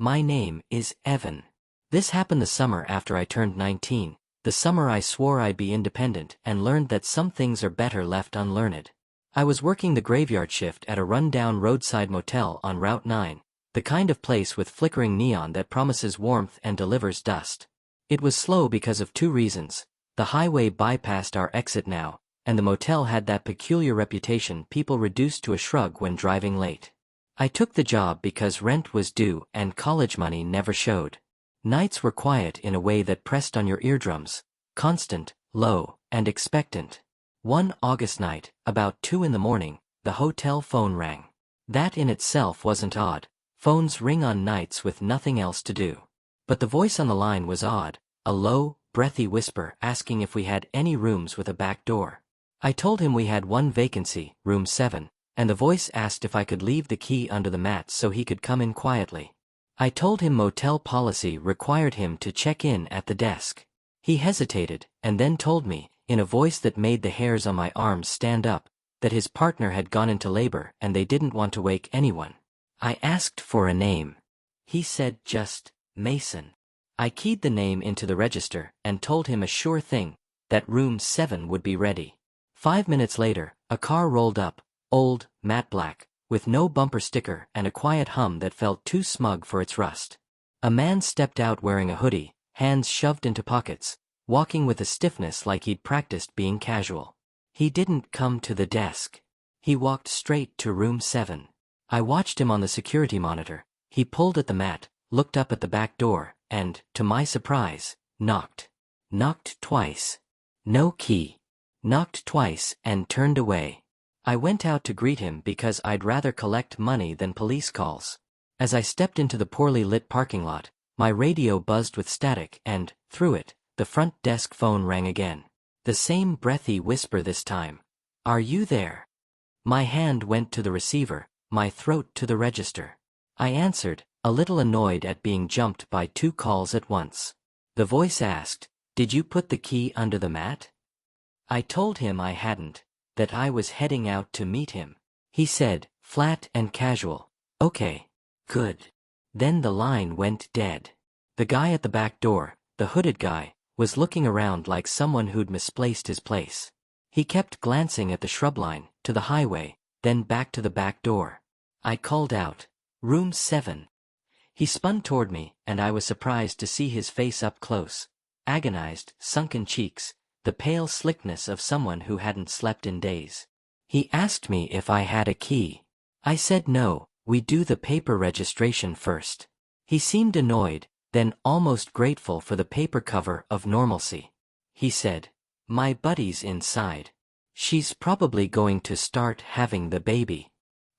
My name is Evan. This happened the summer after I turned 19, the summer I swore I'd be independent and learned that some things are better left unlearned. I was working the graveyard shift at a run-down roadside motel on Route 9, the kind of place with flickering neon that promises warmth and delivers dust. It was slow because of two reasons. The highway bypassed our exit now, and the motel had that peculiar reputation people reduce to a shrug when driving late. I took the job because rent was due and college money never showed. Nights were quiet in a way that pressed on your eardrums, constant, low, and expectant. One August night, about 2 in the morning, the hotel phone rang. That in itself wasn't odd. Phones ring on nights with nothing else to do. But the voice on the line was odd, a low, breathy whisper asking if we had any rooms with a back door. I told him we had one vacancy, room 7, and the voice asked if I could leave the key under the mat so he could come in quietly. I told him motel policy required him to check in at the desk. He hesitated, and then told me, in a voice that made the hairs on my arms stand up, that his partner had gone into labor and they didn't want to wake anyone. I asked for a name. He said just, Mason. I keyed the name into the register and told him a sure thing, that room 7 would be ready. 5 minutes later, a car rolled up, old, matte black, with no bumper sticker and a quiet hum that felt too smug for its rust. A man stepped out wearing a hoodie, hands shoved into pockets, walking with a stiffness like he'd practiced being casual. He didn't come to the desk. He walked straight to room 7. I watched him on the security monitor. He pulled at the mat, looked up at the back door, and, to my surprise, knocked. Knocked twice. No key. Knocked twice and turned away. I went out to greet him because I'd rather collect money than police calls. As I stepped into the poorly lit parking lot, my radio buzzed with static and, through it, the front desk phone rang again. The same breathy whisper this time. Are you there? My hand went to the receiver, my throat to the register. I answered, a little annoyed at being jumped by 2 calls at once. The voice asked, did you put the key under the mat? I told him I hadn't, that I was heading out to meet him. He said, flat and casual, okay, good. Then the line went dead. The guy at the back door, the hooded guy, was looking around like someone who'd misplaced his place. He kept glancing at the shrubline, to the highway, then back to the back door. I called out, room 7. He spun toward me, and I was surprised to see his face up close. Agonized, sunken cheeks, the pale slickness of someone who hadn't slept in days. He asked me if I had a key. I said no, we do the paper registration first. He seemed annoyed, then almost grateful for the paper cover of normalcy. He said, my buddy's inside. She's probably going to start having the baby.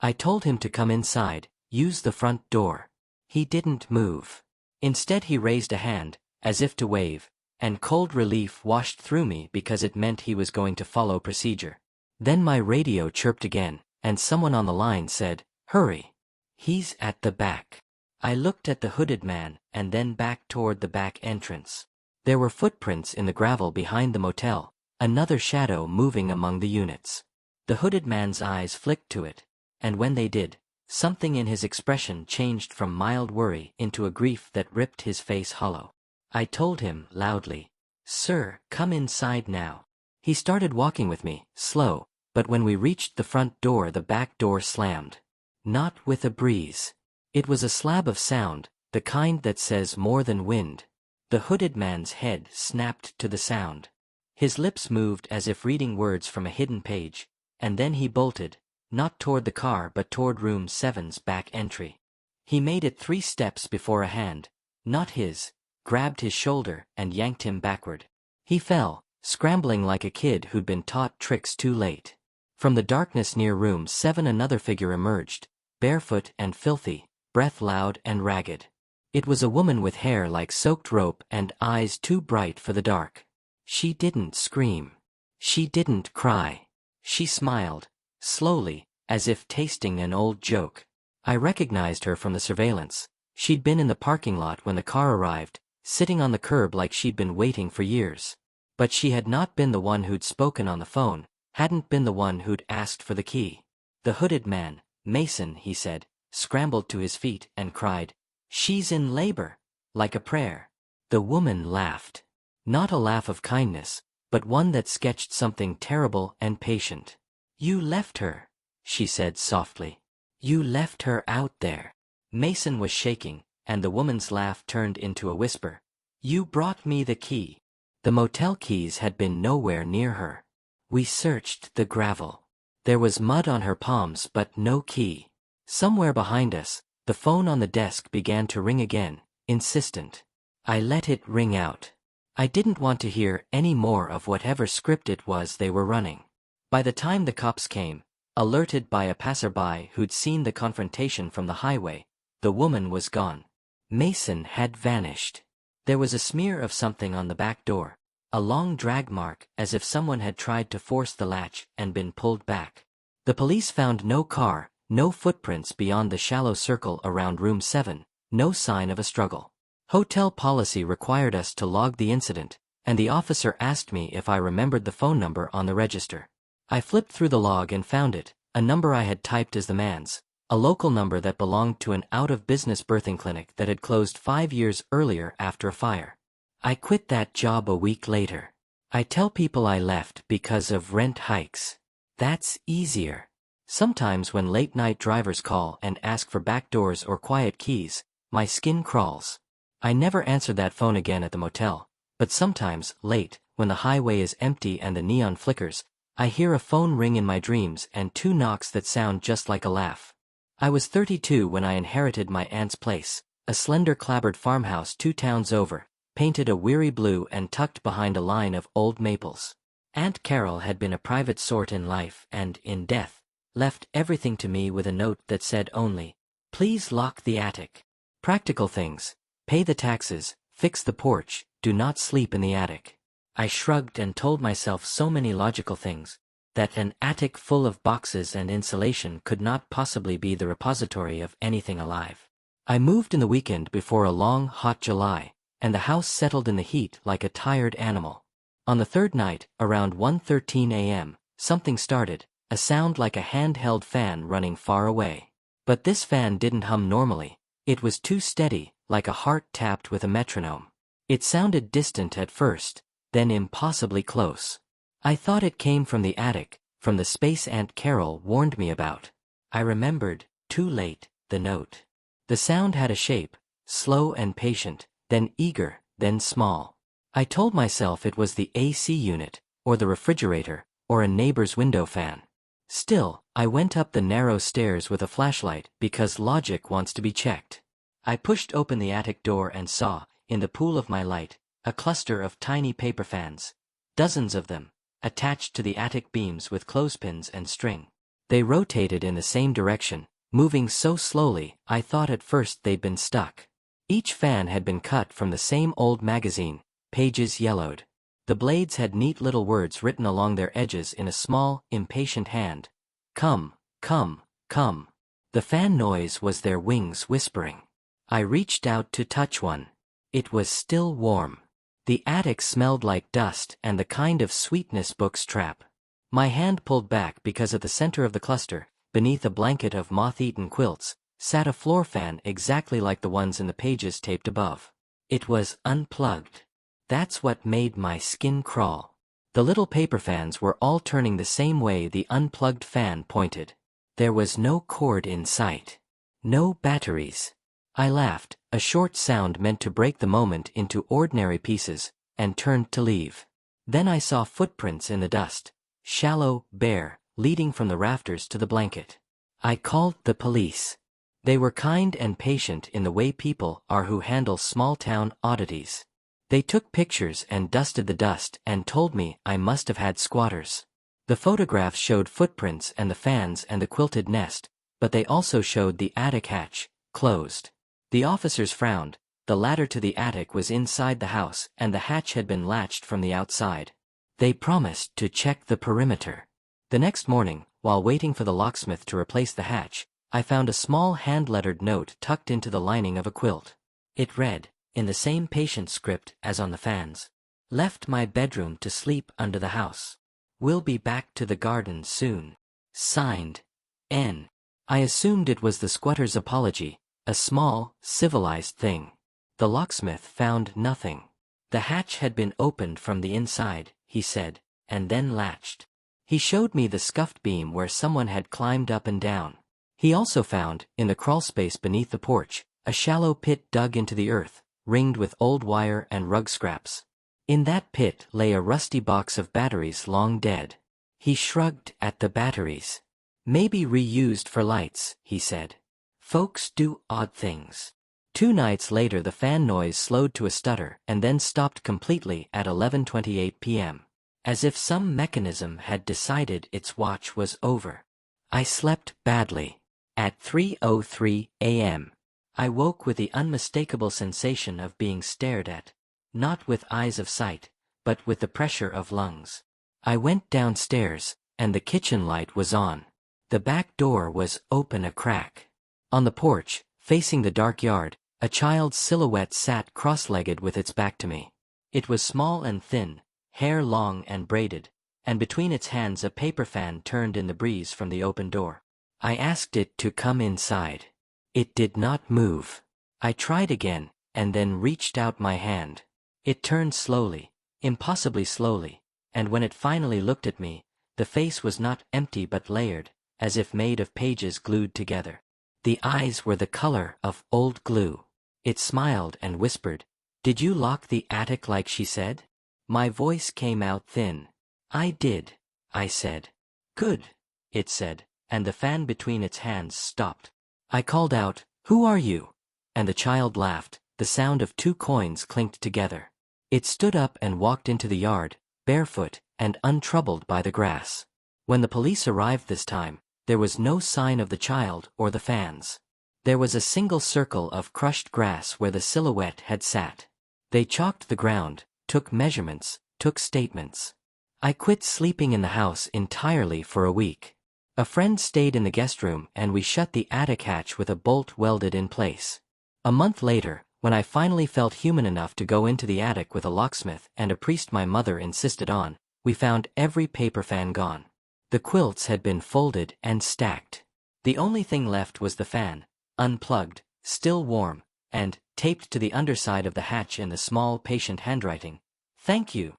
I told him to come inside, use the front door. He didn't move. Instead he raised a hand, as if to wave, and cold relief washed through me because it meant he was going to follow procedure. Then my radio chirped again, and someone on the line said, hurry. He's at the back. I looked at the hooded man and then back toward the back entrance. There were footprints in the gravel behind the motel, another shadow moving among the units. The hooded man's eyes flicked to it, and when they did, something in his expression changed from mild worry into a grief that ripped his face hollow. I told him, loudly, sir, come inside now. He started walking with me, slow, but when we reached the front door the back door slammed. Not with a breeze. It was a slab of sound, the kind that says more than wind. The hooded man's head snapped to the sound. His lips moved as if reading words from a hidden page, and then he bolted, not toward the car but toward room 7's back entry. He made it 3 steps before a hand, not his, grabbed his shoulder and yanked him backward. He fell, scrambling like a kid who'd been taught tricks too late. From the darkness near room 7 another figure emerged, barefoot and filthy, breath loud and ragged. It was a woman with hair like soaked rope and eyes too bright for the dark. She didn't scream. She didn't cry. She smiled, slowly, as if tasting an old joke. I recognized her from the surveillance. She'd been in the parking lot when the car arrived, sitting on the curb like she'd been waiting for years. But she had not been the one who'd spoken on the phone, hadn't been the one who'd asked for the key. The hooded man, Mason, he said, scrambled to his feet and cried, She's in labor. Like a prayer. The woman laughed. Not a laugh of kindness, but one that sketched something terrible and patient. You left her, she said softly. You left her out there. Mason was shaking, and the woman's laugh turned into a whisper. You brought me the key. The motel keys had been nowhere near her. We searched the gravel. There was mud on her palms but no key. Somewhere behind us, the phone on the desk began to ring again, insistent. I let it ring out. I didn't want to hear any more of whatever script it was they were running. By the time the cops came, alerted by a passerby who'd seen the confrontation from the highway, the woman was gone. Mason had vanished. There was a smear of something on the back door, a long drag mark as if someone had tried to force the latch and been pulled back. The police found no car, no footprints beyond the shallow circle around room 7, no sign of a struggle. Hotel policy required us to log the incident, and the officer asked me if I remembered the phone number on the register. I flipped through the log and found it, a number I had typed as the man's, a local number that belonged to an out-of-business birthing clinic that had closed 5 years earlier after a fire. I quit that job a week later. I tell people I left because of rent hikes. That's easier. Sometimes when late-night drivers call and ask for back doors or quiet keys, my skin crawls. I never answered that phone again at the motel, but sometimes, late, when the highway is empty and the neon flickers, I hear a phone ring in my dreams and 2 knocks that sound just like a laugh. I was 32 when I inherited my aunt's place, a slender clapboard farmhouse 2 towns over, painted a weary blue and tucked behind a line of old maples. Aunt Carol had been a private sort in life and, in death, left everything to me with a note that said only, "Please lock the attic. Practical things. Pay the taxes, fix the porch, do not sleep in the attic." I shrugged and told myself so many logical things, that an attic full of boxes and insulation could not possibly be the repository of anything alive. I moved in the weekend before a long, hot July, and the house settled in the heat like a tired animal. On the 3rd night, around 1:13 a.m., something started, a sound like a handheld fan running far away. But this fan didn't hum normally. It was too steady, like a heart tapped with a metronome. It sounded distant at first, then impossibly close. I thought it came from the attic, from the space Aunt Carol warned me about. I remembered, too late, the note. The sound had a shape, slow and patient, then eager, then small. I told myself it was the AC unit, or the refrigerator, or a neighbor's window fan. Still, I went up the narrow stairs with a flashlight because logic wants to be checked. I pushed open the attic door and saw, in the pool of my light, a cluster of tiny paper fans. Dozens of them, attached to the attic beams with clothespins and string. They rotated in the same direction, moving so slowly I thought at first they'd been stuck. Each fan had been cut from the same old magazine, pages yellowed. The blades had neat little words written along their edges in a small, impatient hand. Come, come, come. The fan noise was their wings whispering. I reached out to touch one. It was still warm. The attic smelled like dust and the kind of sweetness books trap. My hand pulled back because at the center of the cluster, beneath a blanket of moth-eaten quilts, sat a floor fan exactly like the ones in the pages taped above. It was unplugged. That's what made my skin crawl. The little paper fans were all turning the same way the unplugged fan pointed. There was no cord in sight. No batteries. I laughed, a short sound meant to break the moment into ordinary pieces, and turned to leave. Then I saw footprints in the dust, shallow, bare, leading from the rafters to the blanket. I called the police. They were kind and patient in the way people are who handle small-town oddities. They took pictures and dusted the dust and told me I must have had squatters. The photographs showed footprints and the fans and the quilted nest, but they also showed the attic hatch, closed. The officers frowned. The ladder to the attic was inside the house and the hatch had been latched from the outside. They promised to check the perimeter. The next morning, while waiting for the locksmith to replace the hatch, I found a small hand-lettered note tucked into the lining of a quilt. It read, in the same patient script as on the fans, "Left my bedroom to sleep under the house. Will be back to the garden soon. Signed, N." I assumed it was the squatter's apology, A small, civilized thing. The locksmith found nothing. The hatch had been opened from the inside, he said, and then latched. He showed me the scuffed beam where someone had climbed up and down. He also found, in the crawlspace beneath the porch, a shallow pit dug into the earth, ringed with old wire and rug scraps. In that pit lay a rusty box of batteries long dead. He shrugged at the batteries. Maybe reused for lights, he said. Folks do odd things. 2 nights later the fan noise slowed to a stutter and then stopped completely at 11:28 p.m. As if some mechanism had decided its watch was over. I slept badly. At 3:03 a.m. I woke with the unmistakable sensation of being stared at, not with eyes of sight, but with the pressure of lungs. I went downstairs, and the kitchen light was on. The back door was open a crack. On the porch, facing the dark yard, a child's silhouette sat cross-legged with its back to me. It was small and thin, hair long and braided, and between its hands a paper fan turned in the breeze from the open door. I asked it to come inside. It did not move. I tried again, and then reached out my hand. It turned slowly, impossibly slowly, and when it finally looked at me, the face was not empty but layered, as if made of pages glued together. The eyes were the color of old glue. It smiled and whispered, "Did you lock the attic like she said?" My voice came out thin. "I did," I said. "Good," it said, and the fan between its hands stopped. I called out, "Who are you?" And the child laughed, the sound of 2 coins clinked together. It stood up and walked into the yard, barefoot and untroubled by the grass. When the police arrived this time, there was no sign of the child or the fans. There was a single circle of crushed grass where the silhouette had sat. They chalked the ground, took measurements, took statements. I quit sleeping in the house entirely for a week. A friend stayed in the guest room and we shut the attic hatch with a bolt welded in place. A month later, when I finally felt human enough to go into the attic with a locksmith and a priest my mother insisted on, we found every paper fan gone. The quilts had been folded and stacked. The only thing left was the fan, unplugged, still warm, and taped to the underside of the hatch in the small patient handwriting, "Thank you."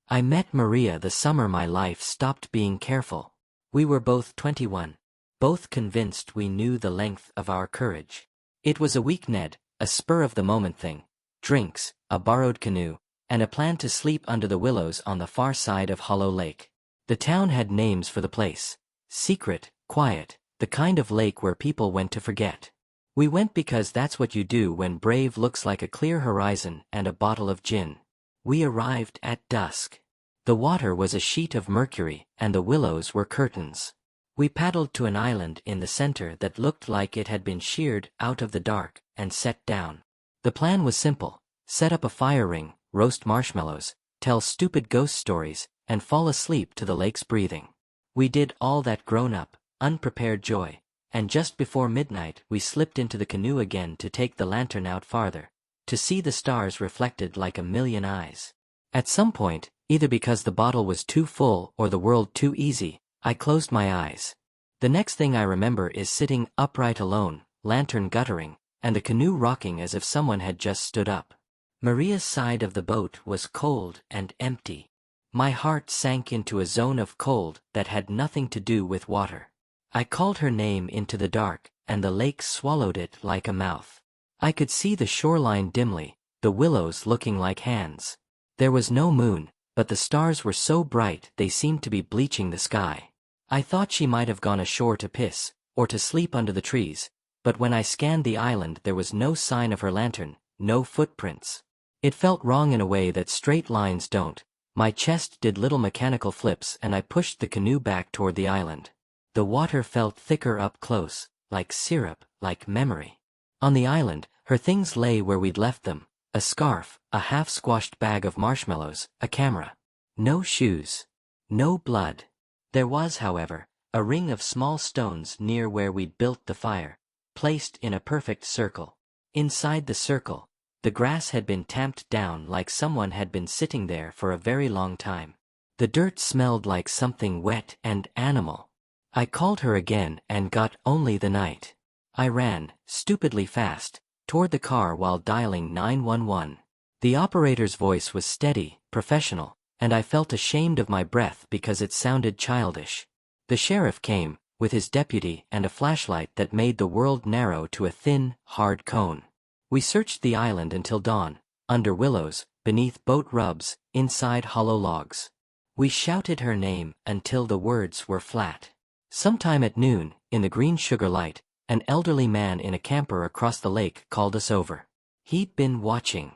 I met Maria the summer my life stopped being careful. We were both 21, both convinced we knew the length of our courage. It was a weekend, a spur-of-the-moment thing, drinks, a borrowed canoe, and a plan to sleep under the willows on the far side of Hollow Lake. The town had names for the place: secret, quiet, the kind of lake where people went to forget. We went because that's what you do when brave looks like a clear horizon and a bottle of gin. We arrived at dusk. The water was a sheet of mercury and the willows were curtains. We paddled to an island in the center that looked like it had been sheared out of the dark and set down. The plan was simple: set up a fire ring, roast marshmallows, tell stupid ghost stories, and fall asleep to the lake's breathing. We did all that grown-up, unprepared joy, and just before midnight we slipped into the canoe again to take the lantern out farther, to see the stars reflected like a million eyes. At some point, either because the bottle was too full or the world too easy, I closed my eyes. The next thing I remember is sitting upright alone, lantern guttering, and the canoe rocking as if someone had just stood up. Maria's side of the boat was cold and empty. My heart sank into a zone of cold that had nothing to do with water. I called her name into the dark, and the lake swallowed it like a mouth. I could see the shoreline dimly, the willows looking like hands. There was no moon, but the stars were so bright they seemed to be bleaching the sky. I thought she might have gone ashore to piss, or to sleep under the trees, but when I scanned the island there was no sign of her lantern, no footprints. It felt wrong in a way that straight lines don't. My chest did little mechanical flips and I pushed the canoe back toward the island. The water felt thicker up close, like syrup, like memory. On the island, her things lay where we'd left them: a scarf, a half-squashed bag of marshmallows, a camera. No shoes. No blood. There was, however, a ring of small stones near where we'd built the fire, placed in a perfect circle. Inside the circle, the grass had been tamped down like someone had been sitting there for a very long time. The dirt smelled like something wet and animal. I called her again and got only the night. I ran, stupidly fast, toward the car while dialing 911. The operator's voice was steady, professional, and I felt ashamed of my breath because it sounded childish. The sheriff came, with his deputy and a flashlight that made the world narrow to a thin, hard cone. We searched the island until dawn, under willows, beneath boat rubs, inside hollow logs. We shouted her name until the words were flat. Sometime at noon, in the green sugar light, an elderly man in a camper across the lake called us over. He'd been watching.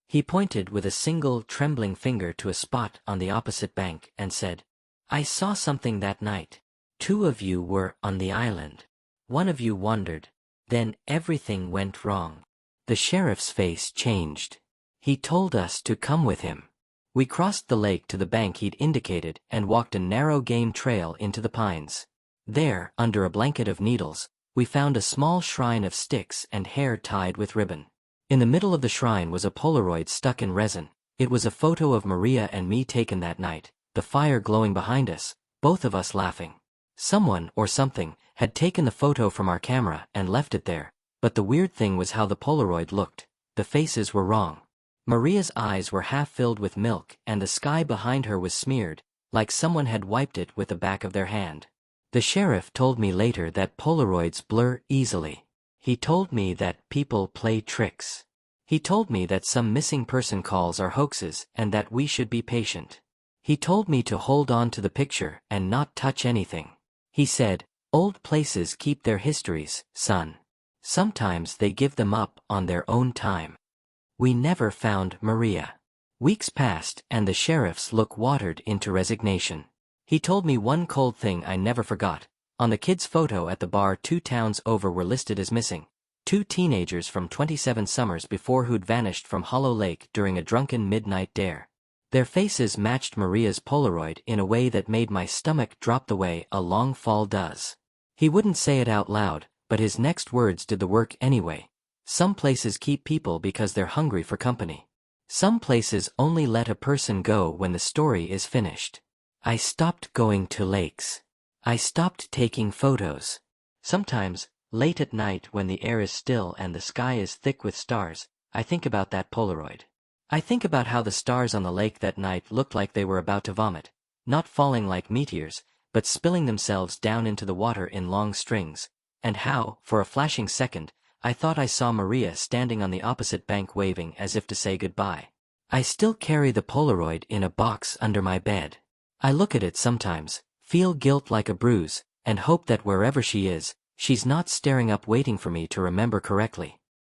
He pointed with a single trembling finger to a spot on the opposite bank and said, "I saw something that night. 2 of you were on the island. 1 of you wandered. Then everything went wrong." The sheriff's face changed. He told us to come with him. We crossed the lake to the bank he'd indicated and walked a narrow game trail into the pines. There, under a blanket of needles, we found a small shrine of sticks and hair tied with ribbon. In the middle of the shrine was a Polaroid stuck in resin. It was a photo of Maria and me taken that night, the fire glowing behind us, both of us laughing. Someone, or something, had taken the photo from our camera and left it there, but the weird thing was how the Polaroid looked. The faces were wrong. Maria's eyes were half filled with milk and the sky behind her was smeared, like someone had wiped it with the back of their hand. The sheriff told me later that Polaroids blur easily. He told me that people play tricks. He told me that some missing person calls are hoaxes and that we should be patient. He told me to hold on to the picture and not touch anything. He said, "Old places keep their histories, son. Sometimes they give them up on their own time." We never found Maria. Weeks passed and the sheriff's look watered into resignation. He told me one cold thing I never forgot. On the kid's photo at the bar 2 towns over were listed as missing. 2 teenagers from 27 summers before who'd vanished from Hollow Lake during a drunken midnight dare. Their faces matched Maria's Polaroid in a way that made my stomach drop the way a long fall does. He wouldn't say it out loud, but his next words did the work anyway. Some places keep people because they're hungry for company. Some places only let a person go when the story is finished. I stopped going to lakes. I stopped taking photos. Sometimes, late at night when the air is still and the sky is thick with stars, I think about that Polaroid. I think about how the stars on the lake that night looked like they were about to vomit, not falling like meteors, but spilling themselves down into the water in long strings, and how, for a flashing second, I thought I saw Maria standing on the opposite bank waving as if to say goodbye. I still carry the Polaroid in a box under my bed. I look at it sometimes, feel guilt like a bruise, and hope that wherever she is, she's not staring up waiting for me to remember correctly.